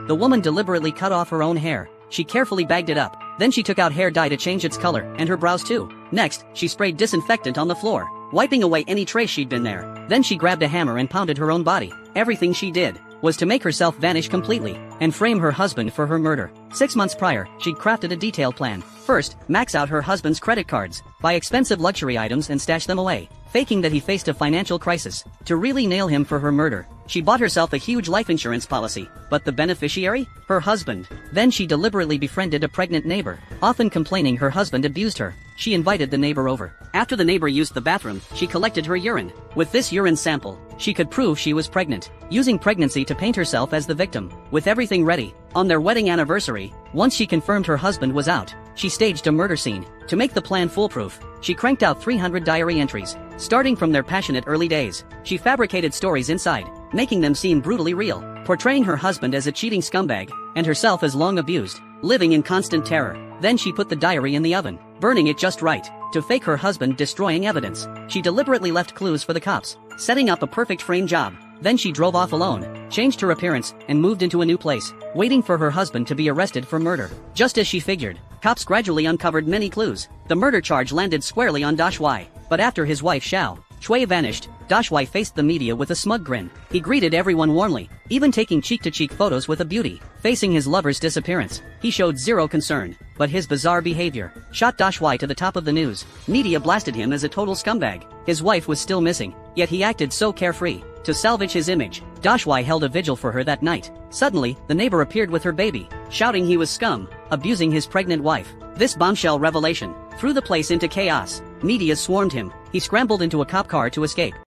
The woman deliberately cut off her own hair. She carefully bagged it up. Then she took out hair dye to change its color, and her brows too. Next, she sprayed disinfectant on the floor, wiping away any trace she'd been there. Then she grabbed a hammer and pounded her own body. Everything she did was to make herself vanish completely, and frame her husband for her murder. 6 months prior, she'd crafted a detailed plan. First, max out her husband's credit cards, buy expensive luxury items and stash them away, faking that he faced a financial crisis. To really nail him for her murder, she bought herself a huge life insurance policy. But the beneficiary? Her husband. Then she deliberately befriended a pregnant neighbor, often complaining her husband abused her. She invited the neighbor over. After the neighbor used the bathroom, she collected her urine. With this urine sample, she could prove she was pregnant, using pregnancy to paint herself as the victim. With everything ready, on their wedding anniversary, once she confirmed her husband was out, she staged a murder scene. To make the plan foolproof, she cranked out 300 diary entries. Starting from their passionate early days, she fabricated stories inside, making them seem brutally real, portraying her husband as a cheating scumbag, and herself as long abused, living in constant terror. Then she put the diary in the oven, burning it just right, to fake her husband destroying evidence. She deliberately left clues for the cops, setting up a perfect frame job. Then she drove off alone, changed her appearance, and moved into a new place, waiting for her husband to be arrested for murder. Just as she figured, cops gradually uncovered many clues. The murder charge landed squarely on Dashwai. But after his wife Xiao Shui vanished, Dashwai faced the media with a smug grin. He greeted everyone warmly, even taking cheek-to-cheek photos with a beauty. Facing his lover's disappearance, he showed zero concern, but his bizarre behavior shot Dashwai to the top of the news. Media blasted him as a total scumbag. His wife was still missing, yet he acted so carefree. To salvage his image, Dashwai held a vigil for her that night. Suddenly, the neighbor appeared with her baby, shouting he was scum, abusing his pregnant wife. This bombshell revelation threw the place into chaos. Media swarmed him. He scrambled into a cop car to escape.